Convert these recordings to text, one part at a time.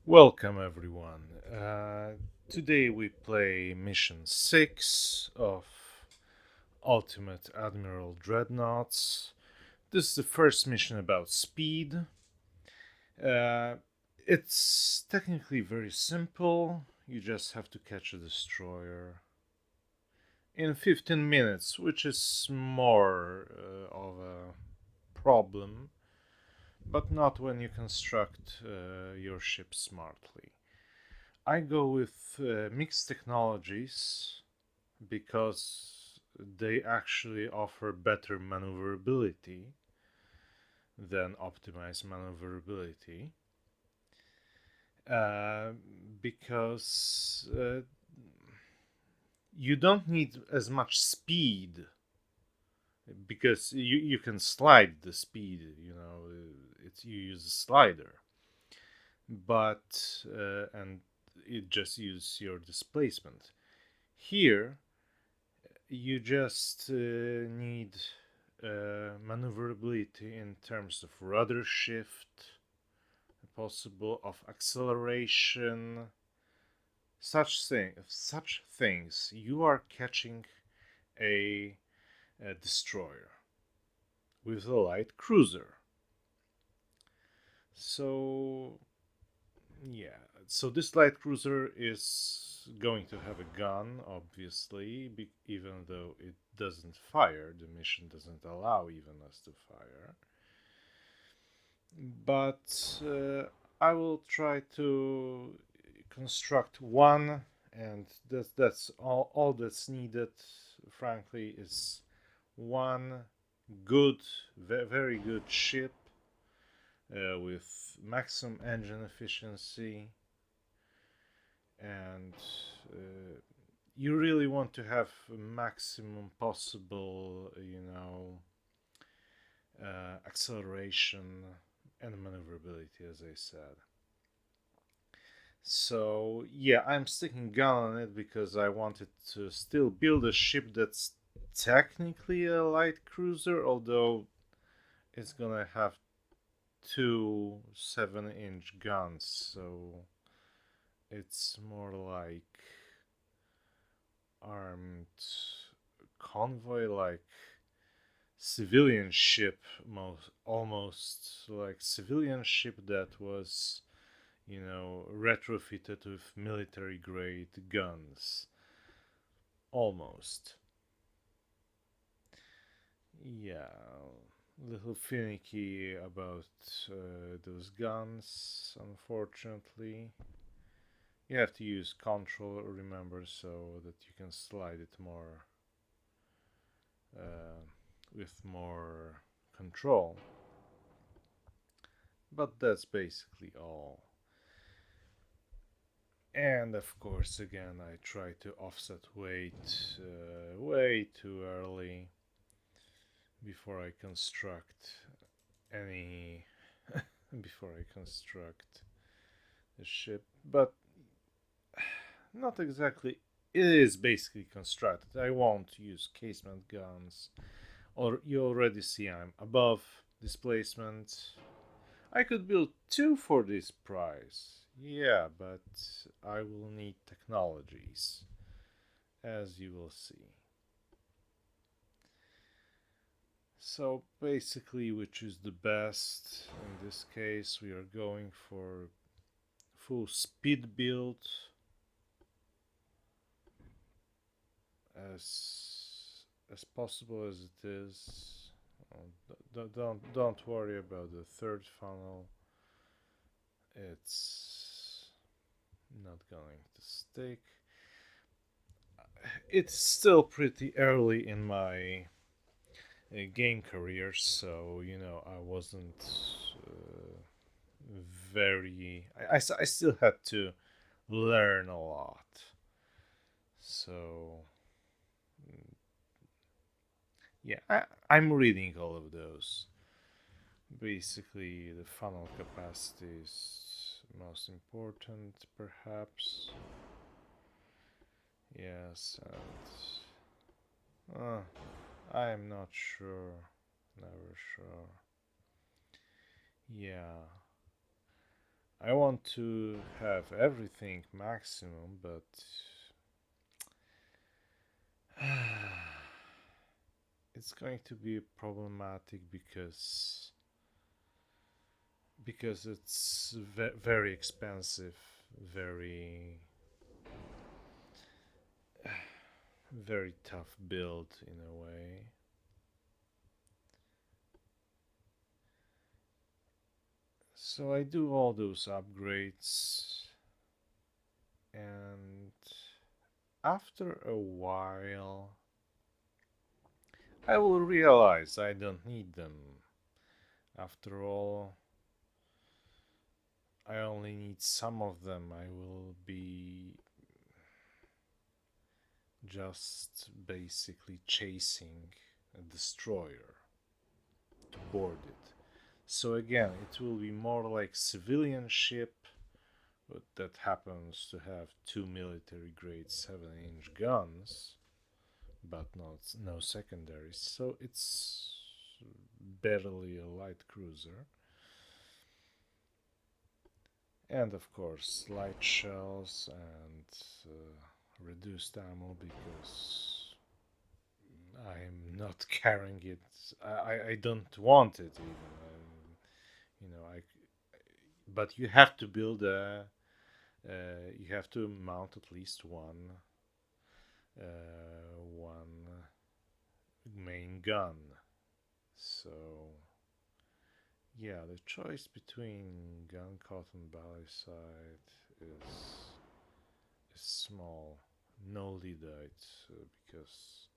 Welcome everyone. Today we play mission 6 of Ultimate Admiral Dreadnoughts. This is the first mission about speed. Uh, it's technically very simple. You just have to catch a destroyer in 15 minutes, which is more of a problem, but not when you construct your ship smartly. I go with mixed technologies because they actually offer better maneuverability than optimized maneuverability. Uh, because you don't need as much speed because you can slide the speed, you use a slider, but and it just uses your displacement. Here, you just need maneuverability in terms of rudder shift, possible of acceleration, such things. You are catching a destroyer with a light cruiser. So yeah, so this light cruiser is going to have a gun, obviously, even though it doesn't fire. The mission doesn't allow even us to fire. But I will try to construct one, and that's all that's needed. Frankly, is one good, very good ship with maximum engine efficiency, and you really want to have maximum possible, acceleration and maneuverability, as I said. So yeah, I'm sticking gun on it because I wanted to still build a ship that's technically a light cruiser, although it's gonna have two 7-inch guns, so it's more like armed convoy, like civilian ship, almost like civilian ship that was, retrofitted with military grade guns. Almost. Yeah, little finicky about those guns, unfortunately. You have to use control, remember, so that you can slide it more uh, with more control. But that's basically all. And of course, again, I try to offset weight way too early before I construct any before I construct the ship. But not exactly. It is basically constructed. I won't use casement guns. Or you already see I'm above displacement. I could build two for this price. Yeah, but I will need technologies, as you will see. So basically, which is the best? In this case, we are going for full speed build as possible as it is. Don't worry about the third funnel. It's not going to stick. It's still pretty early in my game career, so I wasn't uh, very. I still had to learn a lot. So yeah, I'm reading all of those. Basically, the funnel capacity is most important, perhaps. Yes, and I am not sure, never sure. Yeah, I want to have everything maximum, but it's going to be problematic because it's very expensive, very very tough build in a way. So I do all those upgrades, and after a while I will realize I don't need them. After all, I only need some of them. I will be just basically chasing a destroyer to board it. So again, it will be more like civilian ship that happens to have two military grade 7-inch guns, but no secondaries. So it's barely a light cruiser. And of course, light shells and reduced ammo because I'm not carrying it. I don't want it even. You know, but you have to build a. You have to mount at least one main gun. So yeah, the choice between gun cotton balisite is small, no leadite, because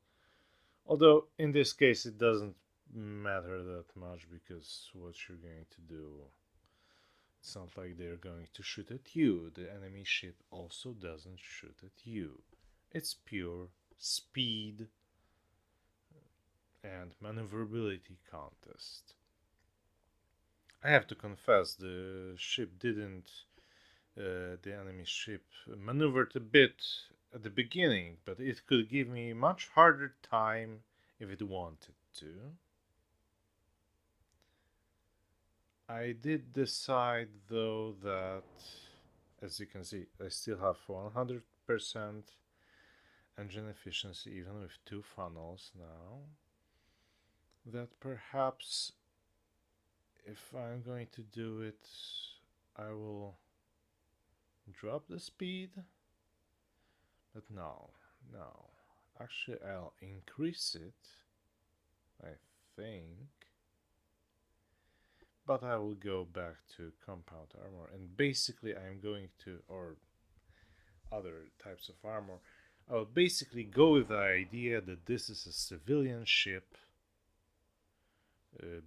although in this case it doesn't matter that much because what you're going to do, it's not like they're going to shoot at you. The enemy ship also doesn't shoot at you. It's pure speed and maneuverability contest. I have to confess, the ship didn't. The enemy ship maneuvered a bit at the beginning, but it could give me much harder time if it wanted to. I did decide though that, as you can see, I still have 100% engine efficiency even with two funnels now. That perhaps if I'm going to do it, I will drop the speed. But no. Actually, I'll increase it, I think. But I will go back to compound armor, and basically I'm going to, or other types of armor, I will basically go with the idea that this is a civilian ship,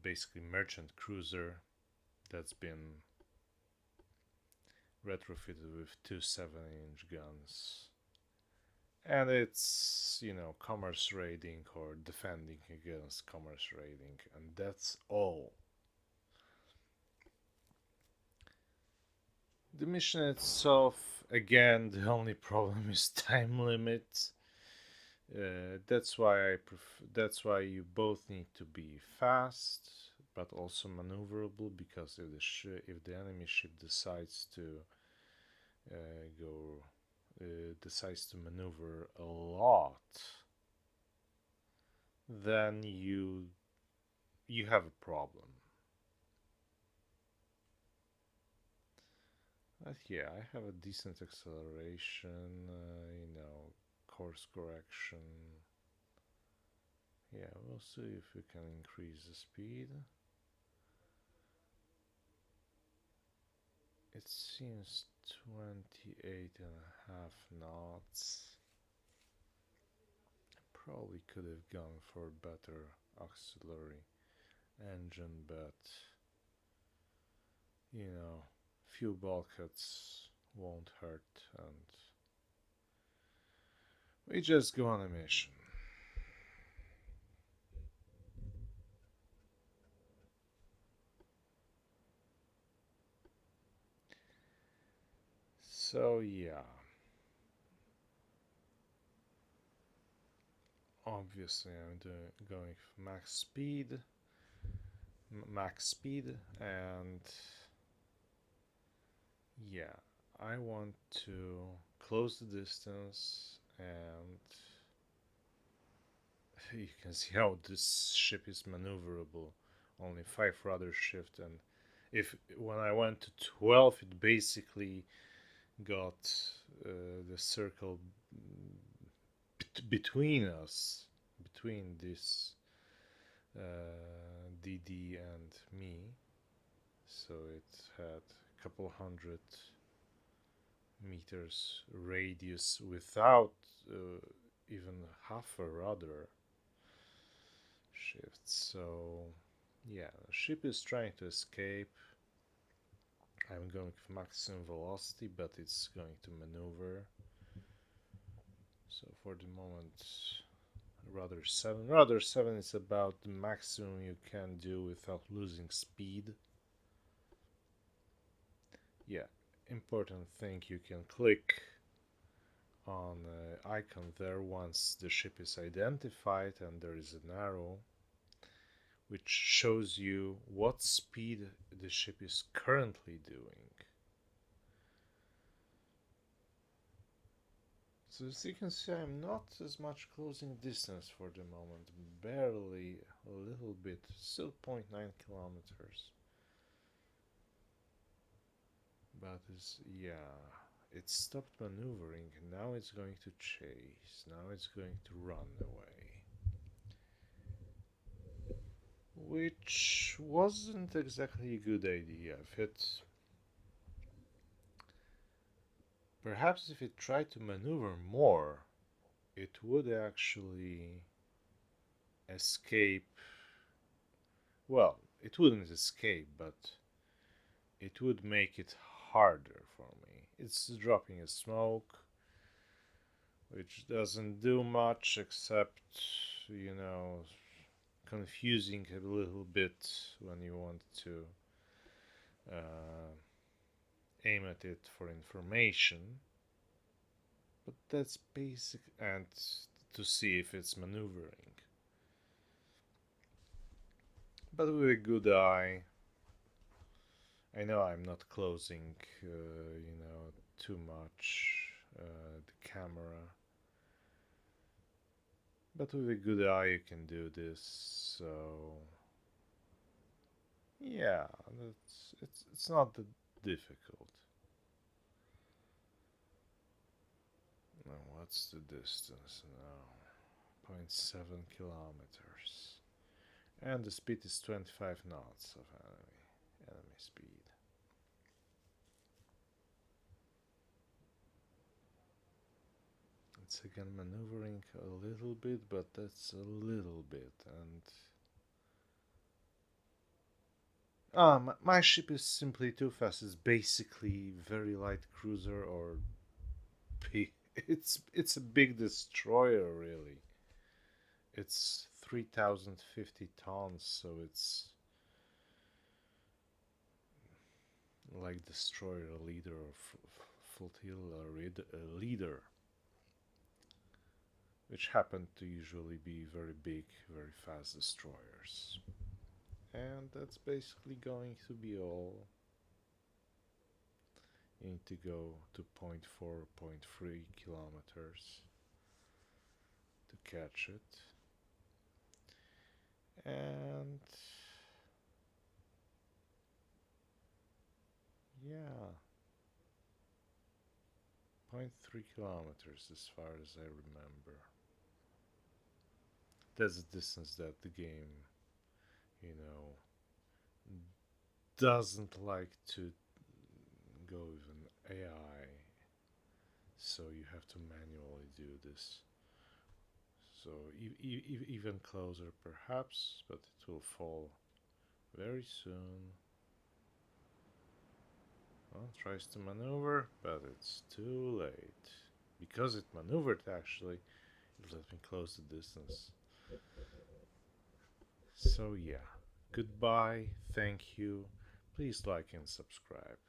basically merchant cruiser, that's been retrofitted with two 7-inch guns. And it's, commerce raiding or defending against commerce raiding, and that's all. The mission itself, again, the only problem is time limit. That's why you both need to be fast, but also maneuverable. Because if the enemy ship decides to decides to maneuver a lot, then you have a problem. But yeah, I have a decent acceleration, course correction. Yeah, we'll see if we can increase the speed. It seems 28.5 knots. Probably could have gone for a better auxiliary engine, but few bulkheads won't hurt, and we just go on a mission. So yeah, obviously I'm going for max speed, and Yeah, I want to close the distance, and you can see how this ship is maneuverable. Only 5 rudder shift, and if when I went to 12, it basically got the circle between us, between this DD and me. So it had a couple hundred meters radius without even half a rudder shift. So yeah, the ship is trying to escape. I'm going with maximum velocity, but it's going to maneuver. So for the moment, rudder 7. Rudder 7 is about the maximum you can do without losing speed. Yeah, important thing, you can click on icon there once the ship is identified, and there is an arrow which shows you what speed the ship is currently doing. So as you can see, I'm not as much closing distance for the moment, barely a little bit, still 0.9 kilometers. But yeah, it stopped maneuvering, now it's going to chase, now it's going to run away. Which wasn't exactly a good idea. Perhaps if it tried to maneuver more, it would actually escape. Well, it wouldn't escape, but it would make it harder for me. It's dropping a smoke, which doesn't do much except, you know, confusing a little bit when you want to uh, aim at it for information. But that's basic, and to see if it's maneuvering. But with a good eye, I know I'm not closing, too much the camera. But with a good eye, you can do this. So yeah, it's not that difficult. Now, what's the distance now? 0.7 kilometers. And the speed is 25 knots of enemy speed. It's again maneuvering a little bit, but that's a little bit. And my ship is simply too fast. It's basically very light cruiser, or it's a big destroyer really. It's 3050 tons, so it's like destroyer leader or flotilla leader, which happen to usually be very big, very fast destroyers. And that's basically going to be all. You need to go to 0.4, 0.3 kilometers to catch it. And yeah, 0.3 kilometers as far as I remember. That's the distance that the game, you know, doesn't like to go with an AI, so you have to manually do this. So even closer perhaps, but it will fall very soon. Well, tries to maneuver, but it's too late. Because it maneuvered actually, it let me close the distance. So yeah, goodbye, thank you, please like and subscribe.